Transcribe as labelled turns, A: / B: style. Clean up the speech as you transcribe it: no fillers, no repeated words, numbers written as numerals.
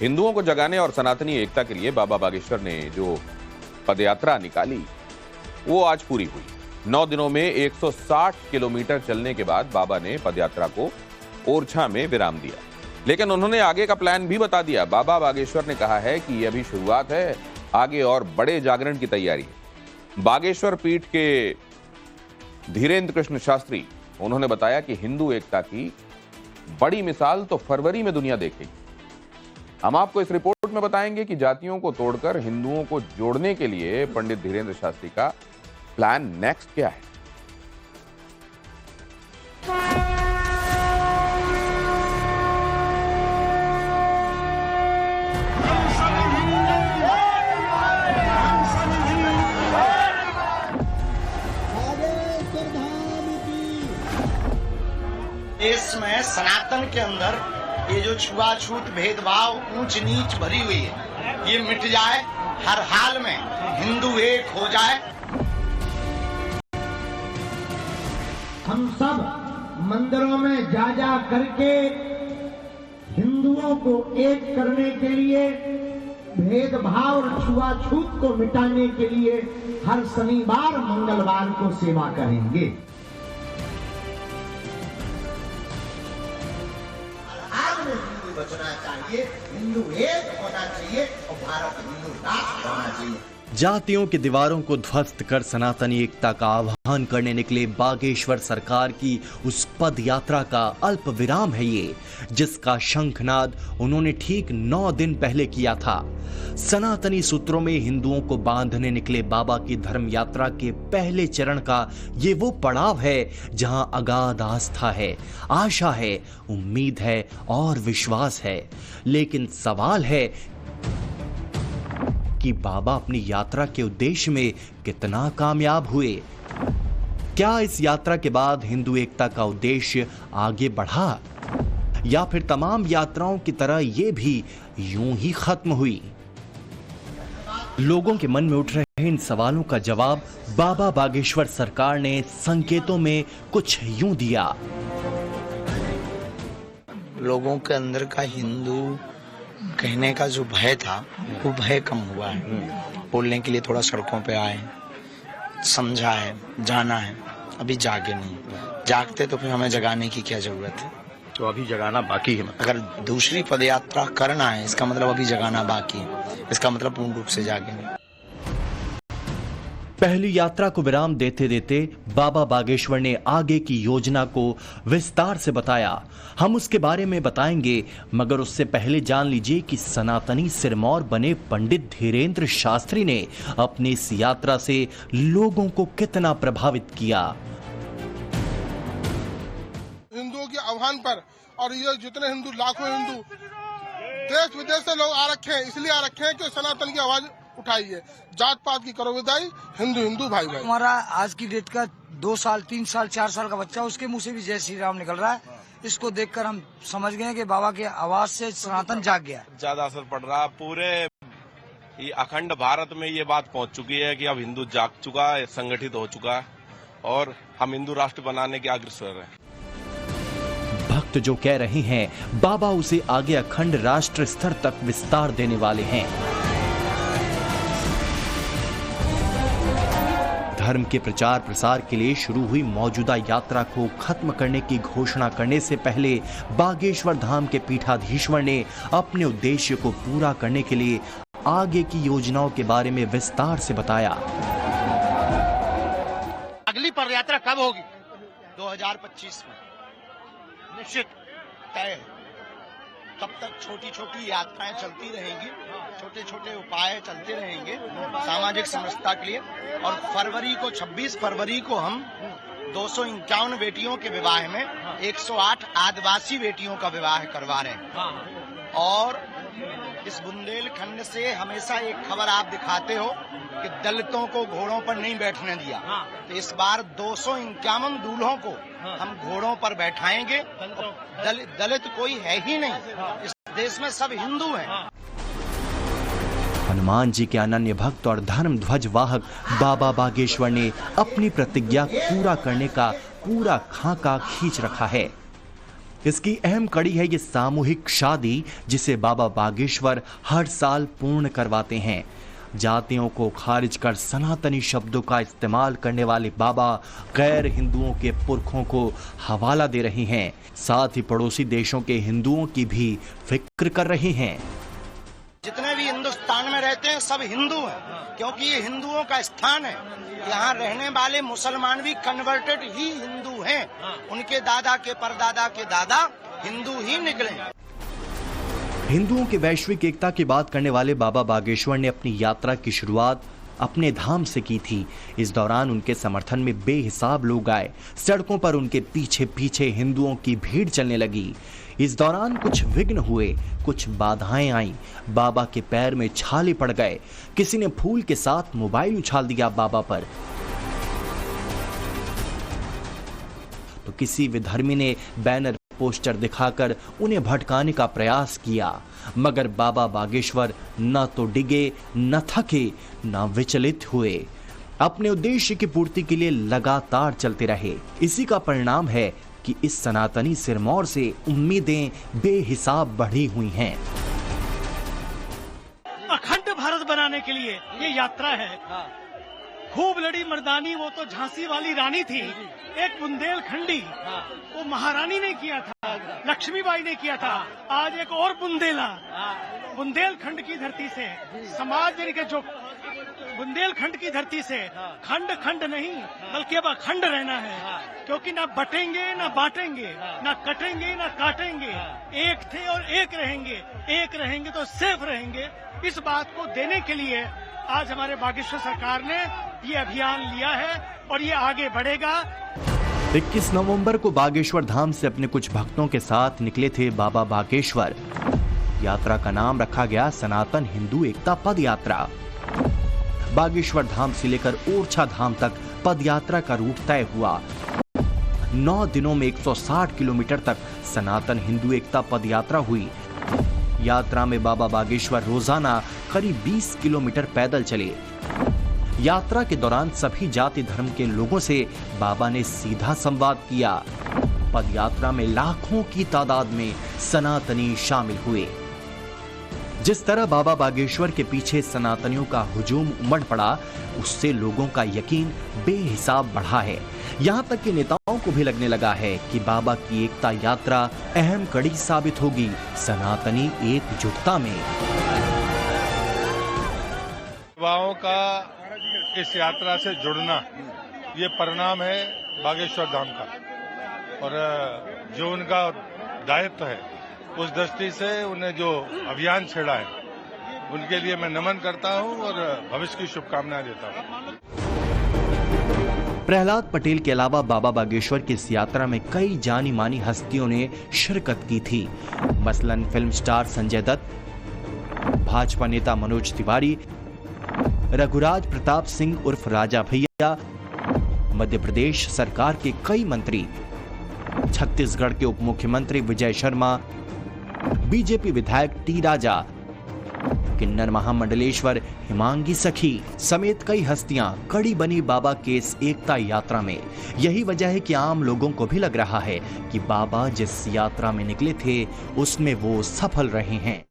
A: हिंदुओं को जगाने और सनातनी एकता के लिए बाबा बागेश्वर ने जो पदयात्रा निकाली वो आज पूरी हुई। 9 दिनों में 160 किलोमीटर चलने के बाद बाबा ने पदयात्रा को ओरछा में विराम दिया, लेकिन उन्होंने आगे का प्लान भी बता दिया। बाबा बागेश्वर ने कहा है कि यह अभी शुरुआत है, आगे और बड़े जागरण की तैयारी है। बागेश्वर पीठ के धीरेन्द्र कृष्ण शास्त्री उन्होंने बताया कि हिंदू एकता की बड़ी मिसाल तो फरवरी में दुनिया देखेगी। हम आपको इस रिपोर्ट में बताएंगे कि जातियों को तोड़कर हिंदुओं को जोड़ने के लिए पंडित धीरेन्द्र शास्त्री का प्लान नेक्स्ट क्या है।
B: देश में सनातन के अंदर ये जो छुआछूत भेदभाव ऊंच नीच भरी हुई है, ये मिट जाए। हर हाल में हिंदू एक हो जाए।
C: हम सब मंदिरों में जा जा करके हिंदुओं को एक करने के लिए, भेदभाव और छुआछूत को मिटाने के लिए हर शनिवार मंगलवार को सेवा करेंगे। बचना चाहिए, हिंदू एक होना चाहिए और भारत हिंदू राष्ट्र होना चाहिए।
D: जातियों की दीवारों को ध्वस्त कर सनातनी एकता का आह्वान करने निकले बागेश्वर सरकार की उस पद यात्रा का अल्प विराम है ये, जिसका शंखनाद उन्होंने ठीक 9 दिन पहले किया था। सनातनी सूत्रों में हिंदुओं को बांधने निकले बाबा की धर्म यात्रा के पहले चरण का ये वो पड़ाव है जहां अगाध आस्था है, आशा है, उम्मीद है और विश्वास है। लेकिन सवाल है कि बाबा अपनी यात्रा के उद्देश्य में कितना कामयाब हुए। क्या इस यात्रा के बाद हिंदू एकता का उद्देश्य आगे बढ़ा या फिर तमाम यात्राओं की तरह ये भी यूं ही खत्म हुई? लोगों के मन में उठ रहे इन सवालों का जवाब बाबा बागेश्वर सरकार ने संकेतों में कुछ यूं दिया।
B: लोगों के अंदर का हिंदू कहने का जो भय था वो भय कम हुआ है। बोलने के लिए थोड़ा सड़कों पे आए, समझा है, जाना है। अभी जागे नहीं, जागते तो फिर हमें जगाने की क्या जरूरत है।
E: तो अभी जगाना बाकी है।
B: अगर दूसरी पदयात्रा करना है इसका मतलब अभी जगाना बाकी है, इसका मतलब पूर्ण रूप से जागे नहीं।
D: पहली यात्रा को विराम देते देते बाबा बागेश्वर ने आगे की योजना को विस्तार से बताया। हम उसके बारे में बताएंगे, मगर उससे पहले जान लीजिए कि सनातनी सिरमौर बने पंडित धीरेन्द्र शास्त्री ने अपनी इस यात्रा से लोगों को कितना प्रभावित किया।
F: हिंदुओं के आह्वान पर, और ये जितने हिंदू, लाखों हिंदू देश विदेश से लोग आ रखे हैं, इसलिए आ रखे हैं कि सनातन की आवाज उठाइए। जात पात की करो विदाई, हिंदू हिंदू भाई भाई।
G: हमारा आज की डेट का 2 साल 3 साल 4 साल का बच्चा, उसके मुंह से भी जय श्री राम निकल रहा है। इसको देखकर हम समझ गए कि बाबा की आवाज से सनातन जाग गया।
H: ज्यादा असर पड़ रहा है। पूरे ये अखंड भारत में ये बात पहुंच चुकी है कि अब हिंदू जाग चुका है, संगठित हो चुका है और हम हिंदू राष्ट्र बनाने के अग्रसर हैं।
D: भक्त जो कह रहे हैं, बाबा उसे आगे अखंड राष्ट्र स्तर तक विस्तार देने वाले हैं। धर्म के प्रचार प्रसार के लिए शुरू हुई मौजूदा यात्रा को खत्म करने की घोषणा करने से पहले बागेश्वर धाम के पीठाधीश्वर ने अपने उद्देश्य को पूरा करने के लिए आगे की योजनाओं के बारे में विस्तार से बताया।
B: अगली पदयात्रा कब होगी? 2025 में निश्चित तय है। तब तक छोटी छोटी यात्राएं चलती रहेंगी, छोटे छोटे उपाय चलते रहेंगे सामाजिक समरसता के लिए। और फरवरी को 26 फरवरी को हम 251 बेटियों के विवाह में 108 आदिवासी बेटियों का विवाह करवा रहे हैं। और इस बुंदेलखंड से हमेशा एक खबर आप दिखाते हो कि दलितों को घोड़ों पर नहीं बैठने दिया, तो इस बार 251 दूल्हों को हम घोड़ों पर बैठाएंगे। दलित कोई है ही नहीं इस देश में, सब हिंदू हैं।
D: हनुमान जी के अनन्य भक्त और धर्म ध्वज वाहक बाबा बागेश्वर ने अपनी प्रतिज्ञा पूरा करने का पूरा खाका खींच रखा है। इसकी अहम कड़ी है ये सामूहिक शादी, जिसे बाबा बागेश्वर हर साल पूर्ण करवाते हैं। जातियों को खारिज कर सनातनी शब्दों का इस्तेमाल करने वाले बाबा गैर हिंदुओं के पुरखों को हवाला दे रहे हैं, साथ ही पड़ोसी देशों के हिंदुओं की भी फिक्र कर रहे हैं।
B: जितने भी हिंदुस्तान में रहते हैं सब हिंदू हैं, क्योंकि ये हिंदुओं का स्थान है। यहाँ रहने वाले मुसलमान भी कन्वर्टेड ही हिंदू हैं। उनके दादा के परदादा के दादा हिंदू ही निकले।
D: हिंदुओं के वैश्विक एकता की बात करने वाले बाबा बागेश्वर ने अपनी यात्रा की शुरुआत अपने धाम से की थी। इस दौरान उनके समर्थन में बेहिसाब लोग आए। सड़कों पर उनके पीछे पीछे हिंदुओं की भीड़ चलने लगी। इस दौरान कुछ विघ्न हुए, कुछ बाधाएं आईं। बाबा के पैर में छाले पड़ गए। किसी ने फूल के साथ मोबाइल उछाल दिया बाबा पर, तो किसी विधर्मी ने बैनर पोस्टर दिखाकर उन्हें भटकाने का प्रयास किया। मगर बाबा बागेश्वर न तो डिगे, न थके, न विचलित हुए। अपने उद्देश्य की पूर्ति के लिए लगातार चलते रहे। इसी का परिणाम है कि इस सनातनी सिरमौर से उम्मीदें बेहिसाब बढ़ी हुई हैं।
I: अखंड भारत बनाने के लिए ये यात्रा है। खूब लड़ी मर्दानी, वो तो झांसी वाली रानी थी। एक बुंदेलखंडी, वो महारानी ने किया था, लक्ष्मीबाई ने किया था। आज एक और बुंदेलखंड की धरती से समाज के जो बुंदेलखंड की धरती से खंड खंड नहीं बल्कि अब अखंड रहना है, क्योंकि ना बटेंगे ना बांटेंगे, ना कटेंगे ना काटेंगे। एक थे और एक रहेंगे तो सेफ रहेंगे। इस बात को देने के लिए आज हमारे बागेश्वर सरकार ने ये अभियान लिया है और ये आगे बढ़ेगा।
D: 21 नवंबर को बागेश्वर धाम से अपने कुछ भक्तों के साथ निकले थे बाबा बागेश्वर। यात्रा का नाम रखा गया सनातन हिंदू एकता पद यात्रा। बागेश्वर धाम से लेकर ओरछा धाम तक पद यात्रा का रूट तय हुआ। 9 दिनों में 160 किलोमीटर तक सनातन हिंदू एकता पद यात्रा हुई। यात्रा में बाबा बागेश्वर रोजाना करीब 20 किलोमीटर पैदल चले। यात्रा के दौरान सभी जाति धर्म के लोगों से बाबा ने सीधा संवाद किया। पद यात्रा में लाखों की तादाद में सनातनी शामिल हुए। जिस तरह बाबा बागेश्वर के पीछे सनातनियों का हुजूम उमड़ पड़ा, उससे लोगों का यकीन बेहिसाब बढ़ा है। यहाँ तक कि नेताओं को भी लगने लगा है कि बाबा की एकता यात्रा अहम कड़ी साबित होगी सनातनी एकजुटता में।
J: युवाओं का इस यात्रा से जुड़ना ये परिणाम है बागेश्वर धाम का, और जो उनका दायित्व है उस दृष्टि से उन्हें जो अभियान छेड़ा है उनके लिए मैं नमन करता हूं और भविष्य की शुभकामनाएं देता हूं।
D: प्रहलाद पटेल के अलावा बाबा बागेश्वर की इस यात्रा में कई जानी मानी हस्तियों ने शिरकत की थी। मसलन फिल्म स्टार संजय दत्त, भाजपा नेता मनोज तिवारी, रघुराज प्रताप सिंह उर्फ राजा भैया, मध्य प्रदेश सरकार के कई मंत्री, छत्तीसगढ़ के उप मुख्यमंत्री विजय शर्मा, बीजेपी विधायक टी राजा, किन्नर महामंडलेश्वर हिमांगी सखी समेत कई हस्तियां कड़ी बनी बाबा के इस एकता यात्रा में। यही वजह है कि आम लोगों को भी लग रहा है कि बाबा जिस यात्रा में निकले थे उसमें वो सफल रहे हैं।